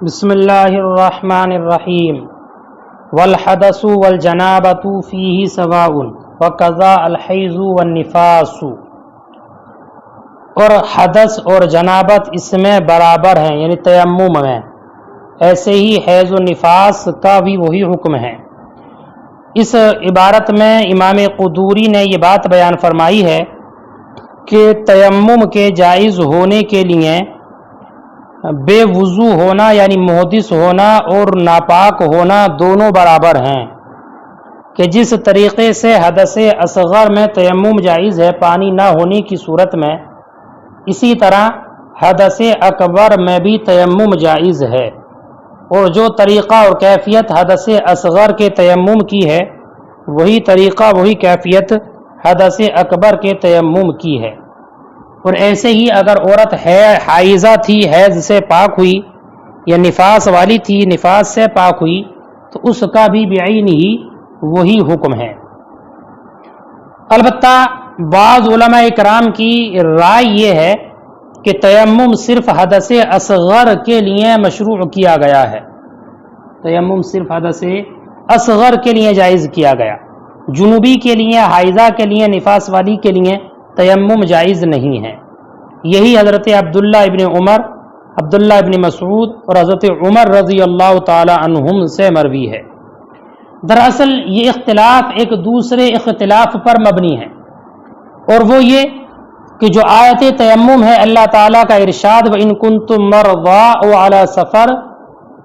بسم اللہ الرحمن الرحیم والحدث والجنابۃ فیہ سواء وقضا الحیض والنفاس، اور حدث اور جنابت اس میں برابر ہیں، یعنی تیمم میں، ایسے ہی حیض و نفاس کا بھی وہی حکم ہے۔ اس عبارت میں امام قدوری نے یہ بات بیان فرمائی ہے کہ تیمم کے جائز ہونے کے لیے بے وضو ہونا یعنی محدث ہونا اور ناپاک ہونا دونوں برابر ہیں، کہ جس طریقے سے حدث اصغر میں تیمم جائز ہے پانی نہ ہونے کی صورت میں، اسی طرح حدث اکبر میں بھی تیمم جائز ہے، اور جو طریقہ اور کیفیت حدث اصغر کے تیمم کی ہے وہی طریقہ وہی کیفیت حدث اکبر کے تیمم کی ہے۔ اور ایسے ہی اگر عورت حائضہ تھی، حیض سے پاک ہوئی، یا نفاس والی تھی، نفاس سے پاک ہوئی، تو اس کا بھی بعین ہی وہی حکم ہے۔ البتہ بعض علماء کرام کی رائے یہ ہے کہ تیمم صرف حدث اصغر کے لیے مشروع کیا گیا ہے، تیمم صرف حدث اصغر کے لیے جائز کیا گیا، جنوبی کے لیے، حائضہ کے لیے، نفاس والی کے لیے تیمم جائز نہیں ہے۔ یہی حضرت عبداللہ ابن عمر، عبداللہ ابن مسعود اور حضرت عمر رضی اللہ تعالی عنہم سے مروی ہے۔ دراصل یہ اختلاف ایک دوسرے اختلاف پر مبنی ہے، اور وہ یہ کہ جو آیت تیمم ہے، اللہ تعالیٰ کا ارشاد وَإِن كُنتُم مَّرْضَىٰ أَوْ عَلَىٰ سَفَرٍ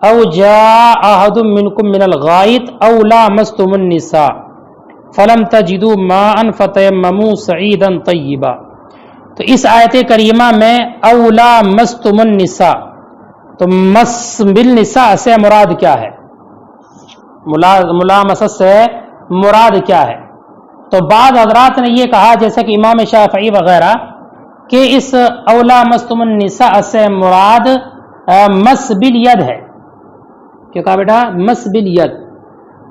أَوْ جَاءَ أَحَدٌ مِّنكُم مِّنَ الْغَائِطِ أَوْ لَامَسْتُمُ النِّسَاءَ فَلَمْ تَجِدُوا مَاءً فَتَيَمَّمُوا صَعِيدًا طَيِّبًا، تو اس آیت کریمہ میں أَوْ لَامَسْتُمُ النِّسَاءَ، تو مس بالنساء سے مراد کیا ہے؟ ملامست سے مراد کیا ہے؟ تو بعض حضرات نے یہ کہا، جیسے کہ امام شافعی وغیرہ، کہ اس أَوْ لَامَسْتُمُ النِّسَاءَ سے مراد مس بالید ہے۔ کیا کہا بیٹا؟ مس بالید۔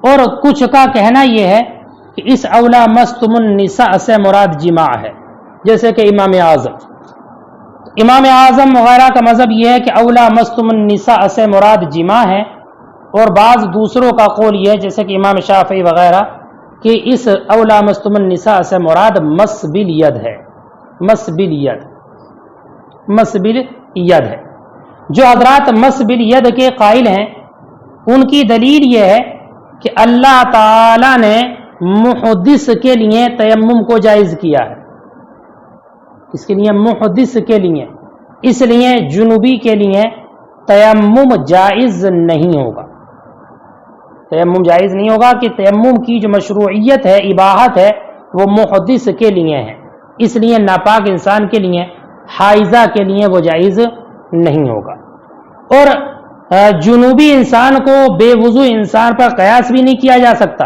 اور کچھ کا کہنا یہ ہے کہ اس أَوْ لَامَسْتُمُ النِّسَاءَ سے مراد جماع ہے، جیسے کہ امام اعظم وغیرہ کا مذہب یہ ہے کہ أَوْ لَامَسْتُمُ النِّسَاءَ سے مراد جماع ہے، اور بعض دوسروں کا قول یہ ہے، جیسے کہ امام شافعی وغیرہ، کہ اس أَوْ لَامَسْتُمُ النِّسَاءَ سے مراد مس بالید ہے، مس بالید، مس بالید ہے۔ جو حضرات مس بالید کے قائل ہیں ان کی دلیل یہ ہے کہ اللہ تعالی نے محدث کے لیے تیمم کو جائز کیا ہے، اس کے لیے محدث کے لیے، اس لیے جنوبی کے لیے تیمم جائز نہیں ہوگا، تیمم جائز نہیں ہوگا، کہ تیمم کی جو مشروعیت ہے، اباحت ہے، وہ محدث کے لیے ہے، اس لیے ناپاک انسان کے لیے، حائضہ کے لیے وہ جائز نہیں ہوگا۔ اور جنوبی انسان کو بے وضو انسان پر قیاس بھی نہیں کیا جا سکتا،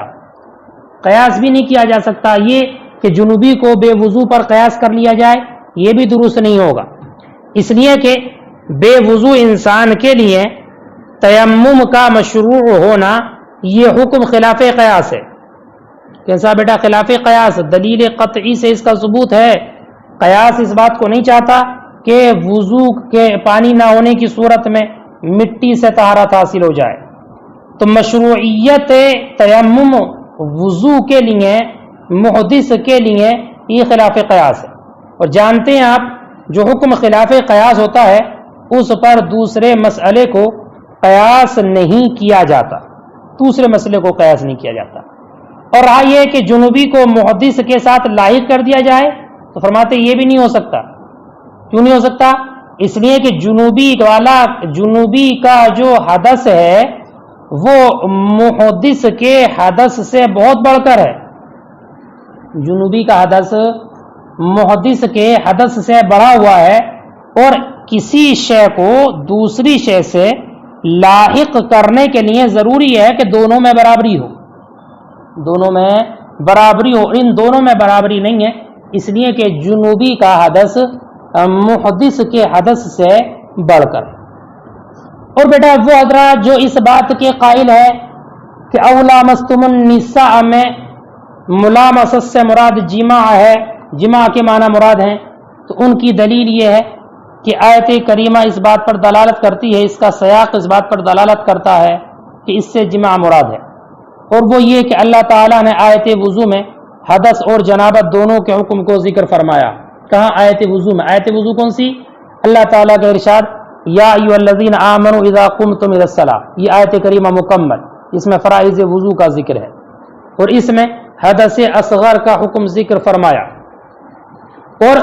قیاس بھی نہیں کیا جا سکتا، یہ کہ جنوبی کو بے وضو پر قیاس کر لیا جائے، یہ بھی درست نہیں ہوگا، اس لیے کہ بے وضو انسان کے لیے تیمم کا مشروع ہونا یہ حکم خلاف قیاس ہے۔ کیسا بیٹا؟ خلاف قیاس، دلیل قطعی سے اس کا ثبوت ہے۔ قیاس اس بات کو نہیں چاہتا کہ وضو کے پانی نہ ہونے کی صورت میں مٹی سے طہارت حاصل ہو جائے، تو مشروعیت تیمم وضو کے لیے، محدث کے لیے، یہ خلاف قیاس ہے۔ اور جانتے ہیں آپ، جو حکم خلاف قیاس ہوتا ہے اس پر دوسرے مسئلے کو قیاس نہیں کیا جاتا، دوسرے مسئلے کو قیاس نہیں کیا جاتا۔ اور رہا یہ کہ جنوبی کو محدث کے ساتھ لاحق کر دیا جائے، تو فرماتے یہ بھی نہیں ہو سکتا۔ کیوں نہیں ہو سکتا؟ اس لیے کہ جنوبی کا جو حدث ہے وہ محدث کے حدث سے بہت بڑھ کر ہے، جنوبی کا حدث محدث کے حدث سے بڑھا ہوا ہے، اور کسی شے کو دوسری شے سے لاحق کرنے کے لیے ضروری ہے کہ دونوں میں برابری ہو، دونوں میں برابری ہو، ان دونوں میں برابری نہیں ہے، اس لیے کہ جنوبی کا حدث محدث کے حدث سے بڑھ کر۔ اور بیٹا وہ حضرات جو اس بات کے قائل ہے کہ أَوْ لَامَسْتُمُ النِّسَاءَ میں ملامست سے مراد جماع ہے، جماع کے معنی مراد ہیں، تو ان کی دلیل یہ ہے کہ آیت کریمہ اس بات پر دلالت کرتی ہے، اس کا سیاق اس بات پر دلالت کرتا ہے کہ اس سے جماع مراد ہے، اور وہ یہ کہ اللہ تعالیٰ نے آیت وضو میں حدث اور جنابت دونوں کے حکم کو ذکر فرمایا۔ کہاں؟ آیت وضو میں۔ آیت وضو کون سی؟ اللہ تعالیٰ کا ارشاد یا ایھا الذین آمنوا اذا قمتم الی الصلاۃ، یہ آیت کریمہ مکمل، اس میں فرائض وضو کا ذکر ہے، اور اس میں حدث اصغر کا حکم ذکر فرمایا، اور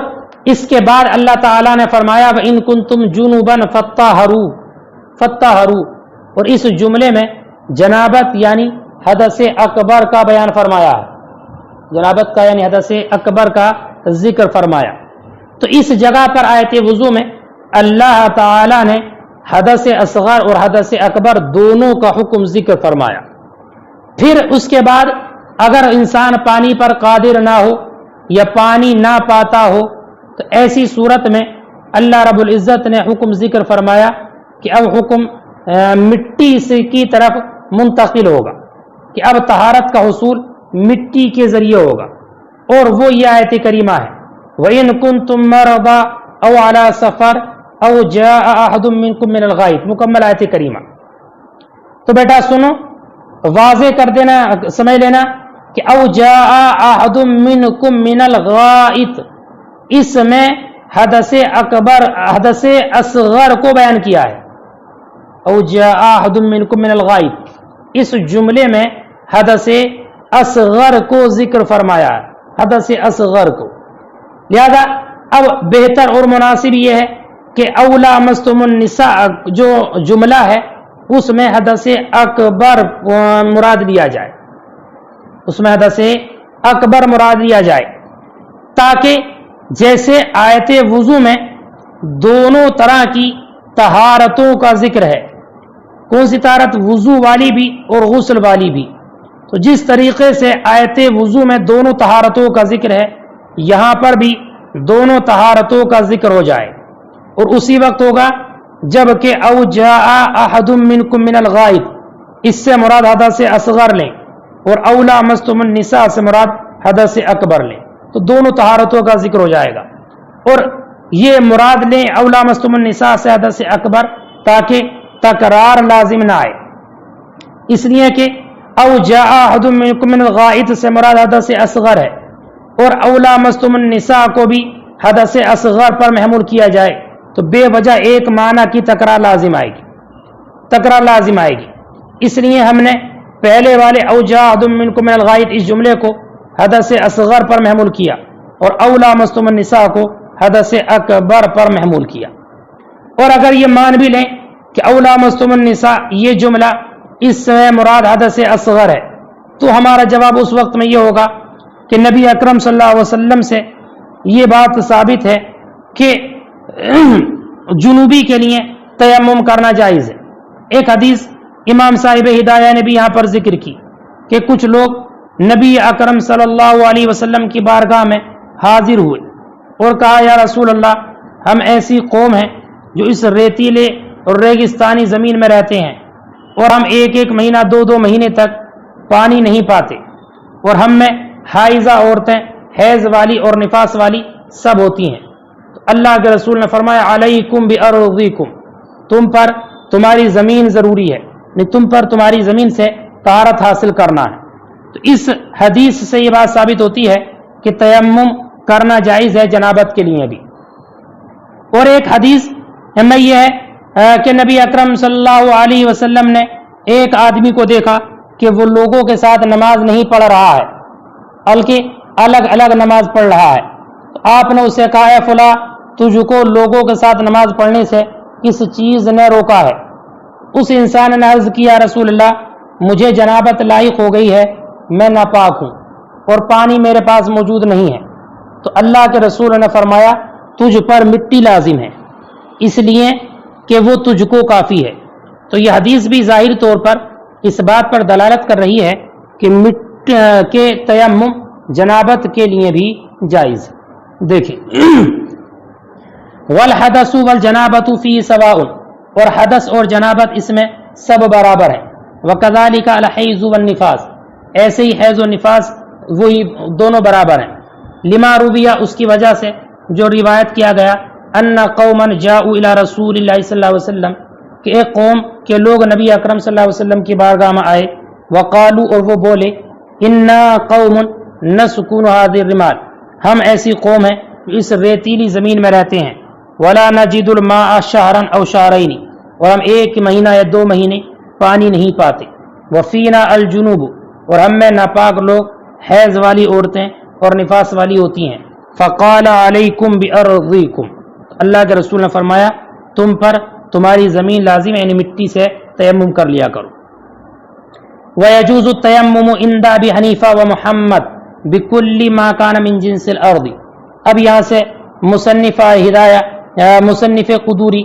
اس کے بعد اللہ تعالیٰ نے فرمایا وَإِن كُنتُمْ جُنُبًا فَطَّهِّرُوا، اور اس جملے میں جنابت یعنی حدث اکبر کا بیان فرمایا ہے، جنابت کا یعنی حدث اکبر کا ذکر فرمایا۔ تو اس جگہ پر آیت وضو میں اللہ تعالیٰ نے حدث اصغر اور حدث اکبر دونوں کا حکم ذکر فرمایا۔ پھر اس کے بعد اگر انسان پانی پر قادر نہ ہو یا پانی نہ پاتا ہو تو ایسی صورت میں اللہ رب العزت نے حکم ذکر فرمایا کہ اب حکم مٹی سے کی طرف منتقل ہوگا، کہ اب طہارت کا حصول مٹی کے ذریعے ہوگا، اور وہ یہ آیت کریمہ ہے وَإِن كُنتُم مَّرْضَىٰ أَوْ عَلَىٰ سَفَرٍ أَوْ جَاءَ أَحَدٌ مِّنكُم مِّنَ الْغَائِطِ، مکمل آیت کریمہ۔ تو بیٹا سنو، واضح کر دینا، سمجھ لینا کہ او جاء احد منکم من الغائط، اس میں حدث اکبر حدث اصغر کو بیان کیا ہے، او جاء احد منکم من الغائط، اس جملے میں حدث اصغر کو ذکر فرمایا ہے، حدث اصغر کو۔ لہذا اب بہتر اور مناسب یہ ہے کہ اولا مستم النساء جو جملہ ہے اس میں حدث اکبر مراد لیا جائے، اس میں حدث اکبر مراد لیا جائے، تاکہ جیسے آیت وضو میں دونوں طرح کی طہارتوں کا ذکر ہے، کون سی طہارت؟ وضو والی بھی اور غسل والی بھی، تو جس طریقے سے آیت وضو میں دونوں طہارتوں کا ذکر ہے، یہاں پر بھی دونوں طہارتوں کا ذکر ہو جائے، اور اسی وقت ہوگا جب کہ او جاء احد منکم من الغائط، اس سے مراد حدث اصغر لیں، اور اولا مستم النساء سے مراد حدث اکبر لیں، تو دونوں طہارتوں کا ذکر ہو جائے گا، اور یہ مراد لیں اولا مستم النساء سے حدث اکبر تاکہ تکرار لازم نہ آئے، اس لیے کہ او جاء احد منکم من الغائط سے مراد حدث اصغر ہے، اور اولا مستم النساء کو بھی حدث اصغر پر محمول کیا جائے تو بے وجہ ایک معنی کی تکرار لازم آئے گی، تکرار لازم آئے گی، اس لیے ہم نے پہلے والے او جاء احد منکم من الغائط اس جملے کو حدث اصغر پر محمول کیا، اور اولا مستم النساء کو حدث اکبر پر محمول کیا۔ اور اگر یہ مان بھی لیں کہ اولا مستم النساء یہ جملہ اس سے مراد حدث اصغر ہے، تو ہمارا جواب اس وقت میں یہ ہوگا کہ نبی اکرم صلی اللہ علیہ وسلم سے یہ بات ثابت ہے کہ جنوبی کے لیے تیمم کرنا جائز ہے۔ ایک حدیث امام صاحب ہدایہ نے بھی یہاں پر ذکر کی کہ کچھ لوگ نبی اکرم صلی اللہ علیہ وسلم کی بارگاہ میں حاضر ہوئے اور کہا یا رسول اللہ، ہم ایسی قوم ہیں جو اس ریتیلے اور ریگستانی زمین میں رہتے ہیں، اور ہم ایک ایک مہینہ دو دو مہینے تک پانی نہیں پاتے، اور ہم میں حائضہ عورتیں، حیض والی اور نفاس والی سب ہوتی ہیں۔ تو اللہ کے رسول نے فرمایا علیکم بارضکم، تم پر تمہاری زمین ضروری ہے، تم پر تمہاری زمین سے طہارت حاصل کرنا ہے۔ تو اس حدیث سے یہ بات ثابت ہوتی ہے کہ تیمم کرنا جائز ہے جنابت کے لیے بھی۔ اور ایک حدیث میں یہ ہے کہ نبی اکرم صلی اللہ علیہ وسلم نے ایک آدمی کو دیکھا کہ وہ لوگوں کے ساتھ نماز نہیں پڑھ رہا ہے بلکہ الگ الگ نماز پڑھ رہا ہے، تو آپ نے اسے کہا اے فلاں، تجھ کو لوگوں کے ساتھ نماز پڑھنے سے کس چیز نے روکا ہے؟ اس انسان نے عرض کیا رسول اللہ، مجھے جنابت لاحق ہو گئی ہے، میں ناپاک ہوں اور پانی میرے پاس موجود نہیں ہے۔ تو اللہ کے رسول نے فرمایا تجھ پر مٹی لازم ہے، اس لیے کہ وہ تجھ کو کافی ہے۔ تو یہ حدیث بھی ظاہر طور پر اس بات پر دلالت کر رہی ہے کہ تیمم جنابت کے لیے بھی جائز ہے۔ دیکھیں والحدث والجنابۃ فی سواء، اور حدث اور جنابت اس میں سب برابر ہیں۔ وکذالک الحیض والنفاس، ایسے ہی حیض و نفاس وہی دونوں برابر ہیں۔ لما رویہ، اس کی وجہ سے جو روایت کیا گیا ان قوما جاءوا الى رسول اللہ صلی اللہ علیہ وسلم کہ ایک قوم کے لوگ نبی اکرم صلی اللہ علیہ وسلم کی بارگاہ میں آئے، وقالوا اور وہ بولے انا قوم نسکن هذه الرمال، ہم ایسی قوم ہیں جو اس ریتیلی زمین میں رہتے ہیں، ولا نجد الماء شهرا او شهرين، اور ہم ایک مہینہ یا 2 مہینے پانی نہیں پاتے، وفینا الجنوب، اور ہم میں ناپاک لوگ حیض والی عورتیں اور نفاس والی ہوتی ہیں، فقال علیکم بارضیکم، اللہ کے رسول نے فرمایا تم پر تمہاری زمین لازم ہے، یعنی مٹی سے تیمم کر لیا کرو۔ ويجوز التيمم عند ابي حنیفہ ومحمد بكل ما كان من جنس الارض، اب یہاں سے مصنف قدوری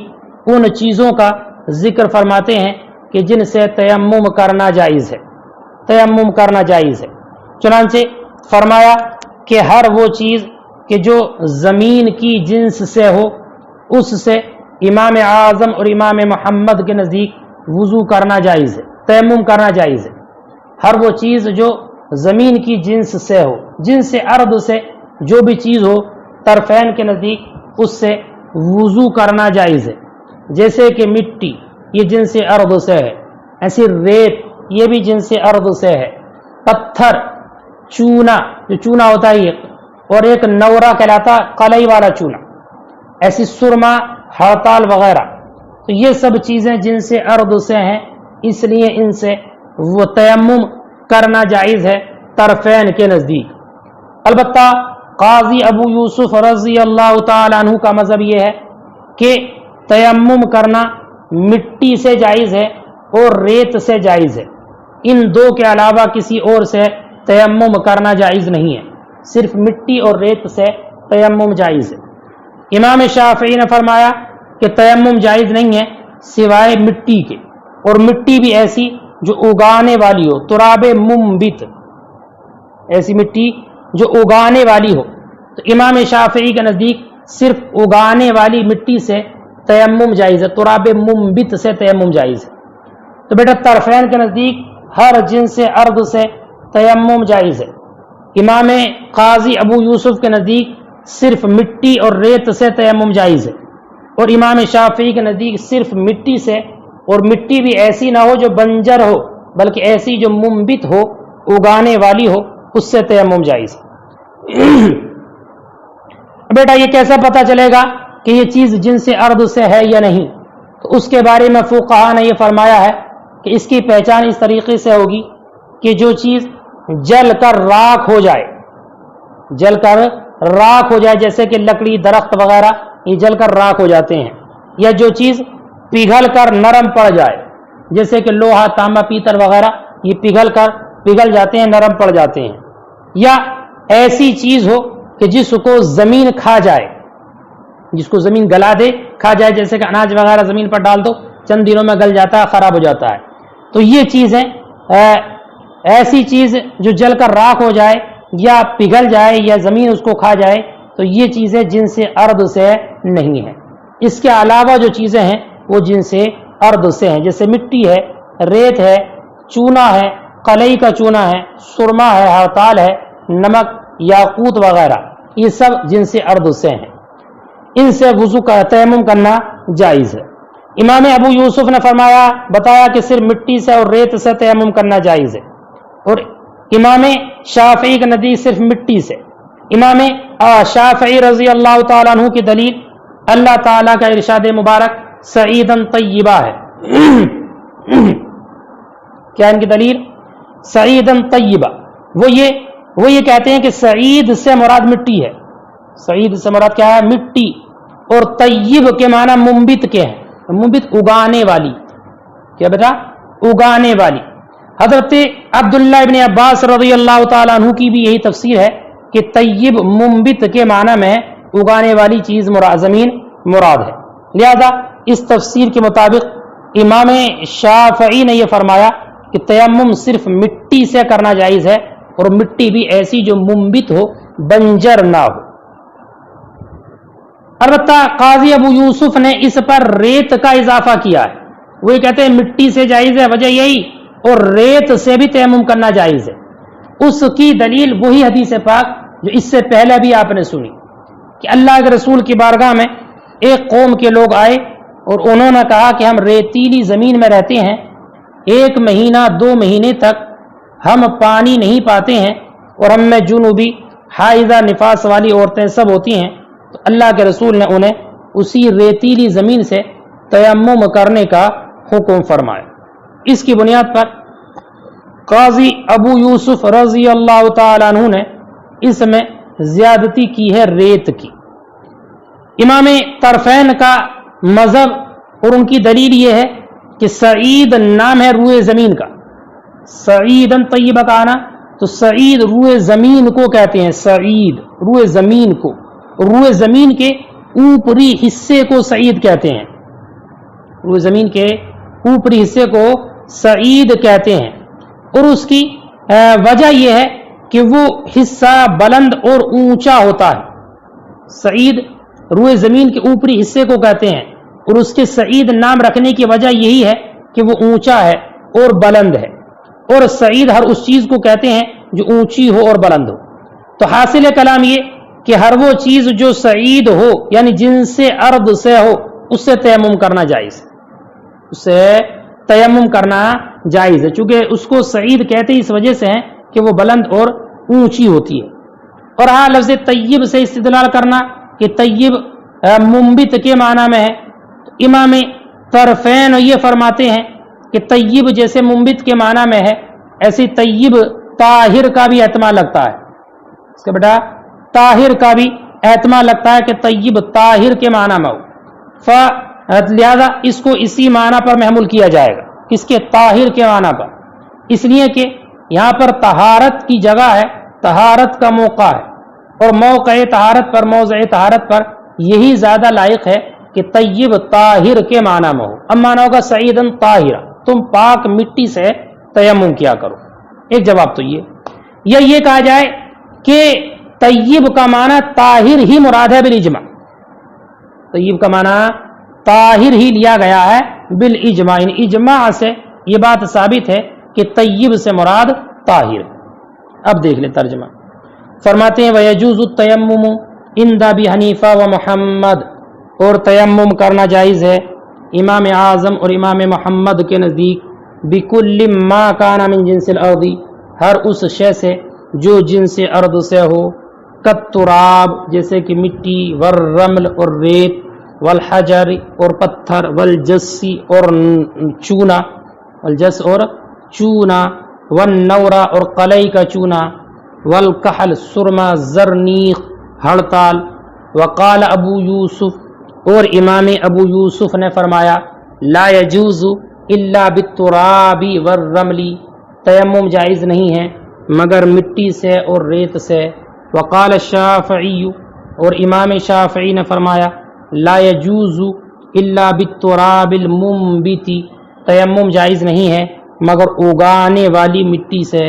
ان چیزوں کا ذکر فرماتے ہیں کہ جن سے تیمم کرنا جائز ہے، تیمم کرنا جائز ہے۔ چنانچہ فرمایا کہ ہر وہ چیز کہ جو زمین کی جنس سے ہو اس سے امام اعظم اور امام محمد کے نزدیک وضو کرنا جائز ہے، تیمم کرنا جائز ہے۔ ہر وہ چیز جو زمین کی جنس سے ہو، جنس ارض سے جو بھی چیز ہو طرفین کے نزدیک اس سے وضو کرنا جائز ہے، جیسے کہ مٹی یہ جنس ارض سے ہے، ایسی ریت یہ بھی جنس ارض سے ہے، پتھر، چونا جو چونا ہوتا ہے اور ایک نورا کہلاتا قلعی والا چونا، ایسی سرما، ہڑتال وغیرہ، تو یہ سب چیزیں جن سے ارض سے ہیں، اس لیے ان سے وہ تیمم کرنا جائز ہے طرفین کے نزدیک۔ البتہ قاضی ابو یوسف رضی اللہ تعالی عنہ کا مذہب یہ ہے کہ تیمم کرنا مٹی سے جائز ہے اور ریت سے جائز ہے، ان دو کے علاوہ کسی اور سے تیمم کرنا جائز نہیں ہے، صرف مٹی اور ریت سے تیمم جائز ہے۔ امام شافعی نے فرمایا کہ تیمم جائز نہیں ہے سوائے مٹی کے، اور مٹی بھی ایسی جو اگانے والی ہو، تراب منبت، ایسی مٹی جو اگانے والی ہو، تو امام شافعی کے نزدیک صرف اگانے والی مٹی سے تیمم جائز ہے، تراب منبت سے تیمم جائز ہے۔ تو بیٹا طرفین کے نزدیک ہر جنس ارض سے تیمم جائز ہے۔ امام قاضی ابو یوسف کے نزدیک صرف مٹی اور ریت سے تیمم جائز ہے، اور امام شافعی کے نزدیک صرف مٹی سے، اور مٹی بھی ایسی نہ ہو جو بنجر ہو بلکہ ایسی جو منبت ہو، اگانے والی ہو، اس سے تیمم جائز ہے۔ بیٹا یہ کیسے پتہ چلے گا کہ یہ چیز جنس ارض سے ہے یا نہیں؟ تو اس کے بارے میں فقہا نے یہ فرمایا ہے کہ اس کی پہچان اس طریقے سے ہوگی کہ جو چیز جل کر راکھ ہو جائے، جل کر راکھ ہو جائے، جیسے کہ لکڑی، درخت وغیرہ یہ جل کر راکھ ہو جاتے ہیں، یا جو چیز پگھل کر نرم پڑ جائے، جیسے کہ لوہا، تانبا، پیتل وغیرہ یہ پگھل جاتے ہیں، نرم پڑ جاتے ہیں، یا ایسی چیز ہو کہ جس کو زمین کھا جائے، جس کو زمین گلا دے، کھا جائے، جیسے کہ اناج وغیرہ زمین پر ڈال دو چند دنوں میں گل جاتا ہے، خراب ہو جاتا ہے، تو یہ چیزیں ایسی چیز جو جل کر راکھ ہو جائے یا پگھل جائے یا زمین اس کو کھا جائے، تو یہ چیزیں جن سے ارض سے نہیں ہیں۔ اس کے علاوہ جو چیزیں ہیں وہ جن سے ارض سے ہیں، جیسے مٹی ہے، ریت ہے، چونا ہے، قلعی کا چونا ہے، سرما ہے، ہڑتال ہے، نمک، یاقوت وغیرہ، یہ سب جن سے ارض سے ہیں، ان سے وضو کا تیمم کرنا جائز ہے۔ امام ابو یوسف نے بتایا کہ صرف مٹی سے اور ریت سے تیمم کرنا جائز ہے، اور امام شافعی کے نزدیک صرف مٹی سے۔ امام شافعی رضی اللہ تعالیٰ عنہ کی دلیل اللہ تعالیٰ کا ارشاد مبارک سعیدن طیبہ ہے۔ کیا ان کی دلیل؟ سعیدن طیبہ، وہ یہ کہتے ہیں کہ سعید سے مراد مٹی ہے، سعید سے مراد کیا ہے؟ مٹی، اور طیب کے معنی منبت کے ہیں، منبت اگانے والی، کیا بیٹا؟ اگانے والی۔ حضرت عبداللہ ابن عباس رضی اللہ تعالیٰ عنہ کی بھی یہی تفسیر ہے کہ طیب منبت کے معنی میں اگانے والی چیز زمین مراد ہے، لہذا اس تفسیر کے مطابق امام شافعی نے یہ فرمایا کہ تیمم صرف مٹی سے کرنا جائز ہے، اور مٹی بھی ایسی جو منبت ہو، بنجر نہ ہو۔ البتہ قاضی ابو یوسف نے اس پر ریت کا اضافہ کیا ہے، وہ یہ کہتے ہیں مٹی سے جائز ہے، وجہ یہی، اور ریت سے بھی تیمم کرنا جائز ہے۔ اس کی دلیل وہی حدیث پاک جو اس سے پہلے بھی آپ نے سنی کہ اللہ کے رسول کی بارگاہ میں ایک قوم کے لوگ آئے اور انہوں نے کہا کہ ہم ریتیلی زمین میں رہتے ہیں، 1 مہینہ 2 مہینے تک ہم پانی نہیں پاتے ہیں، اور ہم میں جنوبی حائضہ نفاس والی عورتیں سب ہوتی ہیں۔ تو اللہ کے رسول نے انہیں اسی ریتیلی زمین سے تیمم کرنے کا حکم فرمایا۔ اس کی بنیاد پر قاضی ابو یوسف رضی اللہ تعالیٰ عنہ نے اس میں زیادتی کی ہے، ریت کی۔ امام طرفین کا مذہب اور ان کی دلیل یہ ہے کہ سعید نام ہے روئے زمین کا، سعیدن طیبہ کا آنا، تو سعید روئے زمین کو کہتے ہیں، سعید روئے زمین کو، روئے زمین کے اوپری حصے کو سعید کہتے ہیں، روئے زمین کے اوپری حصے کو سعید کہتے ہیں، اور اس کی وجہ یہ ہے کہ وہ حصہ بلند اور اونچا ہوتا ہے۔ سعید روئے زمین کے اوپری حصے کو کہتے ہیں، اور اس کے سعید نام رکھنے کی وجہ یہی ہے کہ وہ اونچا ہے اور بلند ہے، اور سعید ہر اس چیز کو کہتے ہیں جو اونچی ہو اور بلند ہو۔ تو حاصل کلام یہ کہ ہر وہ چیز جو سعید ہو یعنی جن سے ارض سے ہو اس سے تیمم کرنا جائز، اس سے تیمم کرنا جائز ہے، چونکہ اس کو سعید کہتے اس وجہ سے ہیں کہ وہ بلند اور اونچی ہوتی ہے۔ اور ہاں لفظ طیب سے استدلال کرنا کہ طیب منبت کے معنی میں ہے، تو امام طرفین یہ فرماتے ہیں کہ طیب جیسے منبت کے معنی میں ہے، ایسی طیب طاہر کا بھی احتمال لگتا ہے، اس کا بیٹا طاہر کا بھی احتمال لگتا ہے کہ طیب طاہر کے معنی میں ہو، لہذا اس کو اسی معنی پر محمول کیا جائے گا، کس کے؟ طاہر کے معنی پر، اس لیے کہ یہاں پر طہارت کی جگہ ہے، طہارت کا موقع ہے، اور موقع طہارت پر، موضع طہارت پر یہی زیادہ لائق ہے کہ طیب طاہر کے معنی میں ہو۔ اب معنی ہوگا سعیدن طاہرہ، تم پاک مٹی سے تیمم کیا کرو۔ ایک جواب تو یہ، یا یہ کہا جائے کہ طیب کا معنی طاہر ہی مراد ہے بالاجماع، طیب کا معنی طاہر ہی لیا گیا ہے بالاجماع، ان اجماع سے یہ بات ثابت ہے کہ طیب سے مراد طاہر۔ اب دیکھ لیں ترجمہ، فرماتے ہیں وَيَجُوزُ التَّيَمُّمُ عِنْدَ أَبِي حَنِیفَہ وَمُحَمَّد، اور تیمم کرنا جائز ہے امام اعظم اور امام محمد کے نزدیک، بِكُلِّ مَا كَانَ مِنْ جِنْسِ الْأَرْضِ، ہر اس شے سے جو جنس ارض سے ہو، کالتراب جیسے کہ مٹی، والرمل اور ریت، والحجر اور پتھر، والجسی اور چونا، والجس اور چونا، والنورا اور قلعی کا چونا، والکحل سرما، زرنیخ ہڑتال۔ وقال ابو یوسف، اور امام ابو یوسف نے فرمایا لا یجوز الا بالتراب والرمل، تیمم جائز نہیں ہے مگر مٹی سے اور ریت سے۔ وقال الشافعی، اور امام شافعی نے فرمایا لا یجوز الا بالتراب المنبت، تیمم جائز نہیں ہے مگر اگانے والی مٹی سے۔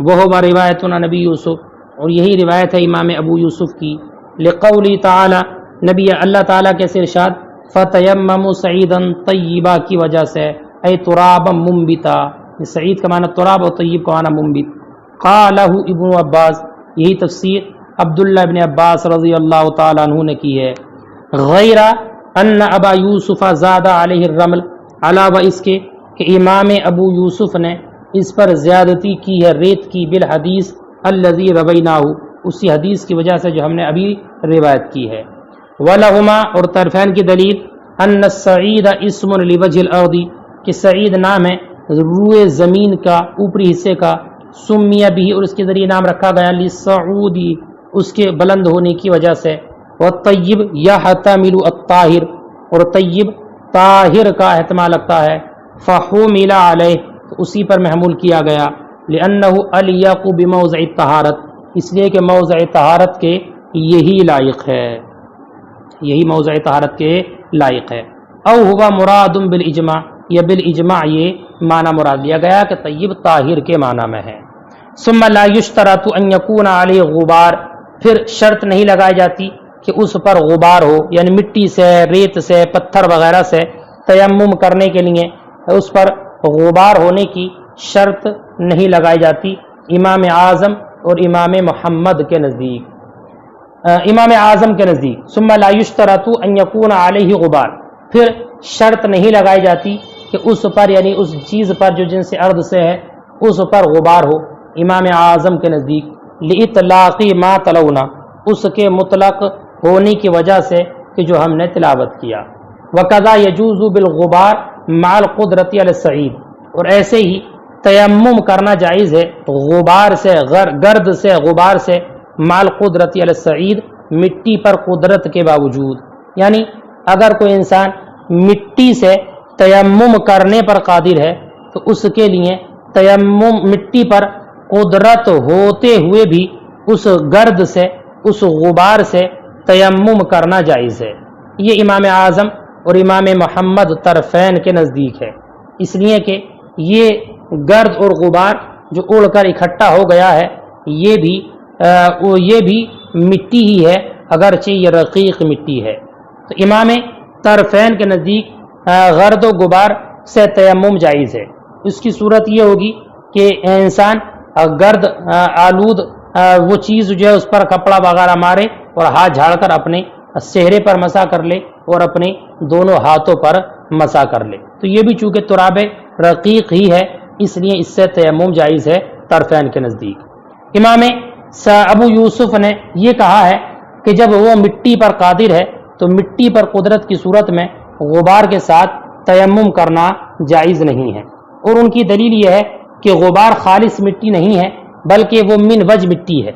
وہ روایت نبی یوسف، اور یہی روایت ہے امام ابو یوسف کی، لقولی تعالی، نبی اللہ تعالیٰ کے ارشاد فتیمموا سعیدا طیبا کی وجہ سے، اے ترابا منبتا، سعید کا معنی تراب اور طیب کا معنی منبت۔ قالہ ابن عباس، یہی تفسیر عبداللہ ابن عباس رضی اللہ تعالیٰ عنہ نے کی ہے۔ غیر ان ابا یوسف زاد علیہ الرمل، علاوہ اس کے کہ امام ابو یوسف نے اس پر زیادتی کی ہے ریت کی، بالحدیث الذی رویناہ، اسی حدیث کی وجہ سے جو ہم نے ابھی روایت کی ہے۔ ولہما، اور طرفین کی دلیل، ان السعید اسم لوجہ الارض، کہ سعید نام ہے روئے زمین کا، اوپری حصے کا، سمیہ بھی، اور اس کے ذریعے نام رکھا گیا للصعودی، اس کے بلند ہونے کی وجہ سے۔ والطیب یحتمل الطاہر، اور طیب طاہر کا احتمال لگتا ہے۔ فحمل علیہ، تو اسی پر محمول کیا گیا، لأنہ الیق بموضع الطہارت، اس لیے کہ موضع طہارت کے یہی لائق ہے، یہی موضع طہارت کے لائق ہے۔ او ہوا مراد بالاجماع، یا بالاجماع یہ معنی مراد لیا گیا کہ طیب طاہر کے معنی میں ہے۔ ثم لا یشترط ان یکون علیہ غبار، پھر شرط نہیں لگائی جاتی کہ اس پر غبار ہو، یعنی مٹی سے، ریت سے، پتھر وغیرہ سے تیمم کرنے کے لیے اس پر غبار ہونے کی شرط نہیں لگائی جاتی امام اعظم اور امام محمد کے نزدیک۔ امام اعظم کے نزدیک ثم لا یشترط ان یکون علیہ غبار، پھر شرط نہیں لگائی جاتی کہ اس پر یعنی اس چیز پر جو جنس ارض سے ہے اس پر غبار ہو۔ امام اعظم کے نزدیک لإطلاق ما تلونا، اس کے مطلق ہونے کی وجہ سے کہ جو ہم نے تلاوت کیا۔ وَقَذَا يَجُوزُ بِالْغُبَارِ مَعَ الْقُدْرَةِ عَلَى الصَّعِيدِ، اور ایسے ہی تیمم کرنا جائز ہے غبار سے، گرد سے، غبار سے، مع القدرۃ علی الصعید، مٹی پر قدرت کے باوجود، یعنی اگر کوئی انسان مٹی سے تیمم کرنے پر قادر ہے تو اس کے لیے تیمم مٹی پر قدرت ہوتے ہوئے بھی اس گرد سے، اس غبار سے تیمم کرنا جائز ہے۔ یہ امام اعظم اور امام محمد طرفین کے نزدیک ہے، اس لیے کہ یہ گرد اور غبار جو اڑ کر اکٹھا ہو گیا ہے یہ بھی مٹی ہی ہے، اگرچہ یہ رقیق مٹی ہے۔ تو امام طرفین کے نزدیک گرد و غبار سے تیمم جائز ہے۔ اس کی صورت یہ ہوگی کہ انسان گرد آلود وہ چیز جو ہے اس پر کپڑا وغیرہ مارے اور ہاتھ جھاڑ کر اپنے چہرے پر مسح کر لے اور اپنے دونوں ہاتھوں پر مسح کر لے، تو یہ بھی چونکہ تراب رقیق ہی ہے اس لیے اس سے تیمم جائز ہے طرفین کے نزدیک۔ امام ابو یوسف نے یہ کہا ہے کہ جب وہ مٹی پر قادر ہے تو مٹی پر قدرت کی صورت میں غبار کے ساتھ تیمم کرنا جائز نہیں ہے، اور ان کی دلیل یہ ہے کہ غبار خالص مٹی نہیں ہے بلکہ وہ من وج مٹی ہے۔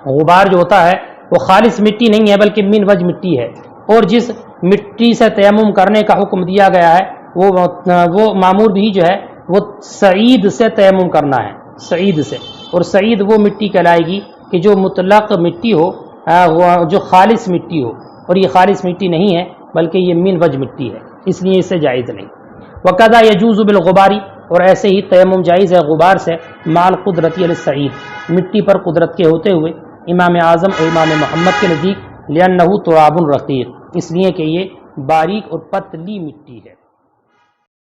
غبار جو ہوتا ہے وہ خالص مٹی نہیں ہے بلکہ من وج مٹی ہے، اور جس مٹی سے تیمم کرنے کا حکم دیا گیا ہے وہ معمور بھی جو ہے وہ سعید سے تیمم کرنا ہے، سعید سے، اور سعید وہ مٹی کہلائے گی کہ جو مطلق مٹی ہو، جو خالص مٹی ہو، اور یہ خالص مٹی نہیں ہے بلکہ یہ من وج مٹی ہے، اس لیے اسے جائز نہیں۔ وَقَذَا يَجُوزُ بِالْغُبَارِ، اور ایسے ہی تیمم جائز ہے غبار سے، مع القدرۃ علی الصعید، مٹی پر قدرت کے ہوتے ہوئے، امام اعظم اور امام محمد کے نزدیک، لأنہ تراب رقیق، اس لیے کہ یہ باریک اور پتلی مٹی ہے۔